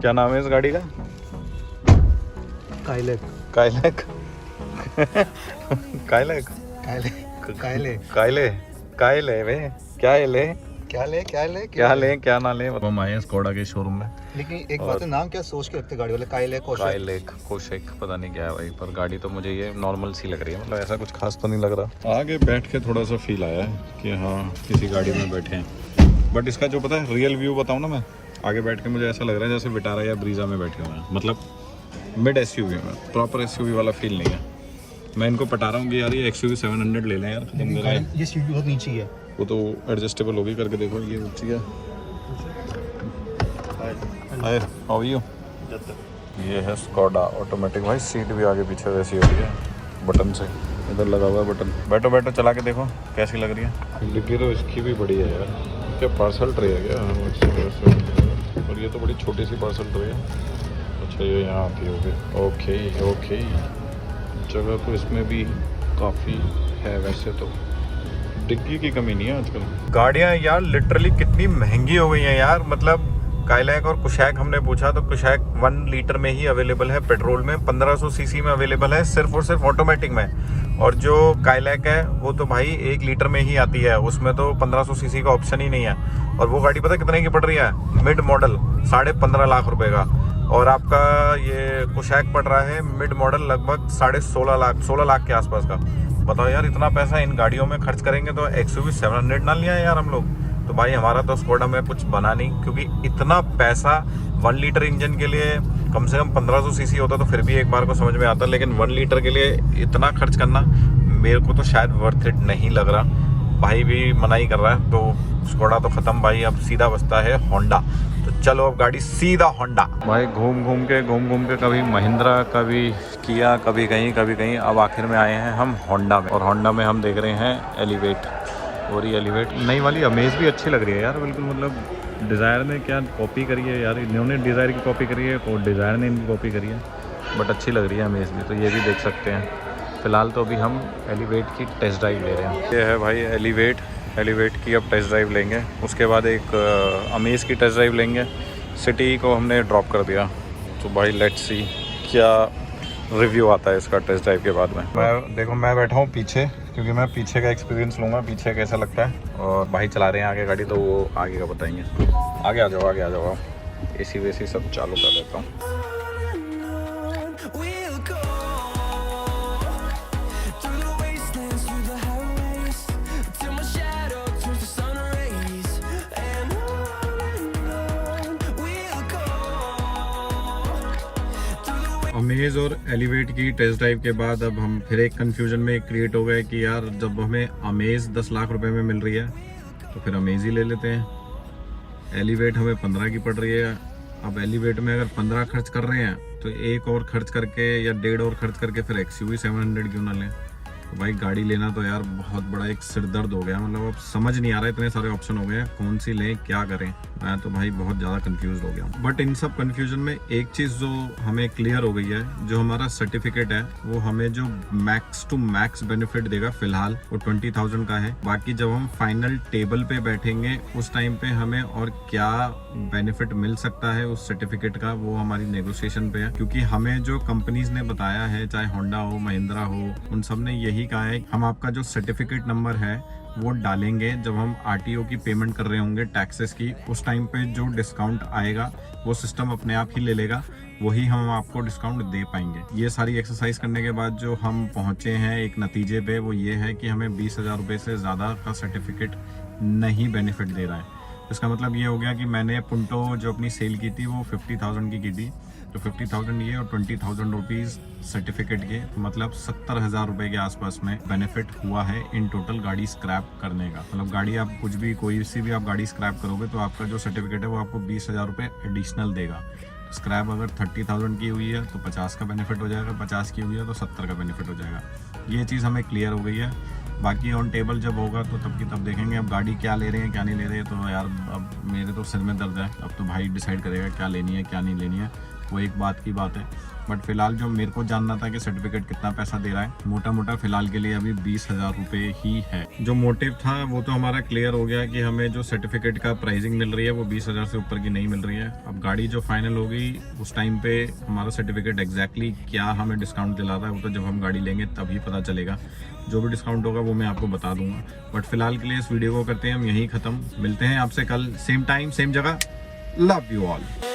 क्या नाम है इस गाड़ी का? काइलेक। काइलेक काइलेक काइले काइले काइले वे क्या है ले क्या ले क्या ले क्या ना ले। हम आए हैं स्कोडा के शोरूम में। लेकिन एक बात है, नाम क्या सोच के रखते गाड़ी वाले, काइलेक काइलेक कोशेक पता नहीं क्या है भाई, पर गाड़ी तो मुझे ये नॉर्मल सी लग रही है, मतलब ऐसा कुछ खास तो नहीं लग रहा। आगे बैठ के थोड़ा सा फील आया है कि हाँ किसी गाड़ी में बैठे हैं, बट इसका जो पता है रियल व्यू बताऊँ ना मैं, आगे बैठ के मुझे ऐसा लग रहा है जैसे विटारा या ब्रीजा में बैठे हुए हैं, मतलब मिड एसयूवी में, प्रॉपर एसयूवी वाला फील नहीं है। मैं इनको पटा रहा हूँ कि यार ये एक्सयूवी 700 ले लें यार, खत्म कर रहे हैं। ये सीट बहुत नीचे है, वो तो एडजस्टेबल होगी, करके देखो ये ऊँची है। Hi how are you? ये है स्कोडा ऑटोमेटिक भाई, सीट भी आगे पीछे वैसी हो रही है बटन से, इधर लगा हुआ है बटन। बैठो बैठो चला के देखो कैसी लग रही है। डिग्गी तो इसकी भी बड़ी है यार, क्या पार्सल ट्रे है क्या? और ये तो बड़ी छोटी सी पार्सल ट्रे है। अच्छा ये यहाँ आती होगी, ओके ओके। जगह तो इसमें भी काफ़ी है वैसे तो, डिग्गी की कमी नहीं है आजकल। गाड़ियाँ यार लिटरली कितनी महंगी हो गई हैं यार, मतलब काइलैक और कुशैक हमने पूछा तो कुशैक 1 लीटर में ही अवेलेबल है पेट्रोल में, 1500 सीसी में अवेलेबल है सिर्फ और सिर्फ ऑटोमेटिक में। और जो काइलैक है वो तो भाई 1 लीटर में ही आती है, उसमें तो 1500 सीसी का ऑप्शन ही नहीं है। और वो गाड़ी पता कितने की पड़ रही है? मिड मॉडल 15.5 लाख रुपए का। और आपका ये कुशैक पड़ रहा है मिड मॉडल लगभग 16.5 लाख के आसपास का। बताओ यार, इतना पैसा इन गाड़ियों में खर्च करेंगे तो एक्सयूवी 700 ना लिया है यार हम लोग। तो भाई हमारा तो स्कोडा में कुछ बना नहीं, क्योंकि इतना पैसा 1 लीटर इंजन के लिए कम से कम 1500 सीसी होता तो फिर भी एक बार को समझ में आता, लेकिन 1 लीटर के लिए इतना खर्च करना मेरे को तो शायद वर्थ इट नहीं लग रहा। भाई भी मनाही कर रहा है, तो स्कोडा तो ख़त्म भाई, अब सीधा बचता है होंडा। तो चलो अब गाड़ी सीधा होंडा। भाई घूम घूम के कभी महिंद्रा, कभी किया, कभी कहीं, अब आखिर में आए हैं हम होंडा में। और होंडा में हम देख रहे हैं एलिवेट, और ये एलिवेट नई वाली अमेज भी अच्छी लग रही है यार, बिल्कुल मतलब डिज़ायर ने क्या कॉपी करी है यार, इन्होंने डिज़ायर की कॉपी करी है और डिज़ायर ने इनकी कॉपी करी है, बट अच्छी लग रही है अमेज भी, तो ये भी देख सकते हैं। फ़िलहाल तो अभी हम एलिवेट की टेस्ट ड्राइव ले रहे हैं। ये है भाई एलिवेट की अब टेस्ट ड्राइव लेंगे, उसके बाद एक अमेज की टेस्ट ड्राइव लेंगे। सिटी को हमने ड्रॉप कर दिया, तो भाई लेट्स सी क्या रिव्यू आता है इसका टेस्ट ड्राइव के बाद में। मैं बैठा हूँ पीछे, क्योंकि मैं पीछे का एक्सपीरियंस लूँगा, पीछे कैसा लगता है। और भाई चला रहे हैं आगे गाड़ी, तो वो आगे का बताएंगे। आगे आ जाओ, एसी वेसी सब चालू कर देता हूँ। अमेज और एलिवेट की टेस्ट ड्राइव के बाद अब हम फिर एक कन्फ्यूजन में क्रिएट हो गए कि यार जब हमें अमेज 10 लाख रुपए में मिल रही है तो फिर अमेज ही ले लेते हैं। एलिवेट हमें 15 की पड़ रही है। अब एलिवेट में अगर 15 खर्च कर रहे हैं तो एक और खर्च करके या 1.5 और खर्च करके फिर एक्सयूवी 700 क्यों ना लें। तो भाई गाड़ी लेना तो यार बहुत बड़ा एक सिरदर्द हो गया, मतलब अब समझ नहीं आ रहा है, इतने सारे ऑप्शन हो गए हैं, कौन सी लें क्या करें। मैं तो भाई बहुत ज़्यादा कंफ्यूज हो गया हूँ। बट इन सब कंफ्यूजन में एक चीज़ जो हमें क्लियर हो गई है, जो हमारा सर्टिफिकेट है वो हमें जो मैक्स टू मैक्स बेनिफिट देगा फिलहाल वो 20,000 का है। बाकी जब हम फाइनल टेबल पे बैठेंगे उस टाइम पे हमें और क्या बेनिफिट मिल सकता है उस सर्टिफिकेट का, वो हमारी नेगोशिएशन पे है। क्योंकि हमें जो कंपनीज ने बताया है, चाहे होंडा हो महिंद्रा हो, उन सब ने यही कहा है हम आपका जो सर्टिफिकेट नंबर है वो डालेंगे जब हम आरटीओ की पेमेंट कर रहे होंगे टैक्सेस की, उस टाइम पे जो डिस्काउंट आएगा वो सिस्टम अपने आप ही ले लेगा, वही हम आपको डिस्काउंट दे पाएंगे। ये सारी एक्सरसाइज करने के बाद जो हम पहुंचे हैं एक नतीजे पे, वो ये है कि हमें 20,000 रुपये से ज़्यादा का सर्टिफिकेट नहीं बेनिफिट दे रहा है। इसका मतलब ये हो गया कि मैंने पुंटो जो अपनी सेल की थी वो 50,000 की थी, तो 50,000 ये और 20,000 रुपीज़ सर्टिफिकेट के, तो मतलब 70,000 रुपये के आसपास में बेनिफिट हुआ है इन टोटल गाड़ी स्क्रैप करने का। मतलब गाड़ी आप कुछ भी कोई सी भी आप गाड़ी स्क्रैप करोगे तो आपका जो सर्टिफिकेट है वो आपको 20,000 रुपये एडिशनल देगा। स्क्रैप अगर 30,000 की हुई है तो 50 का बेनिफिट हो जाएगा, 50 की हुई है तो 70 का बेनिफिट हो जाएगा। ये चीज़ हमें क्लियर हो गई है। बाकी ऑन टेबल जब होगा तो तब की तब देखेंगे अब गाड़ी क्या ले रहे हैं क्या नहीं ले रहे हैं। तो यार अब मेरे तो सिर में दर्द है, अब तो भाई डिसाइड करेगा क्या लेनी है क्या नहीं लेनी है। वो एक बात की बात है। बट फिलहाल जो मेरे को जानना था कि सर्टिफिकेट कितना पैसा दे रहा है, मोटा मोटा फिलहाल के लिए अभी 20,000 रुपये ही है। जो मोटिव था वो तो हमारा क्लियर हो गया कि हमें जो सर्टिफिकेट का प्राइसिंग मिल रही है वो 20,000 से ऊपर की नहीं मिल रही है। अब गाड़ी जो फाइनल होगी उस टाइम पे हमारा सर्टिफिकेट एग्जैक्टली क्या हमें डिस्काउंट दिलाता है वो तो जब हम गाड़ी लेंगे तभी पता चलेगा। जो भी डिस्काउंट होगा वो मैं आपको बता दूंगा। बट फिलहाल के लिए इस वीडियो को करते हैं हम यहीं ख़त्म। मिलते हैं आपसे कल सेम टाइम सेम जगह। Love you all.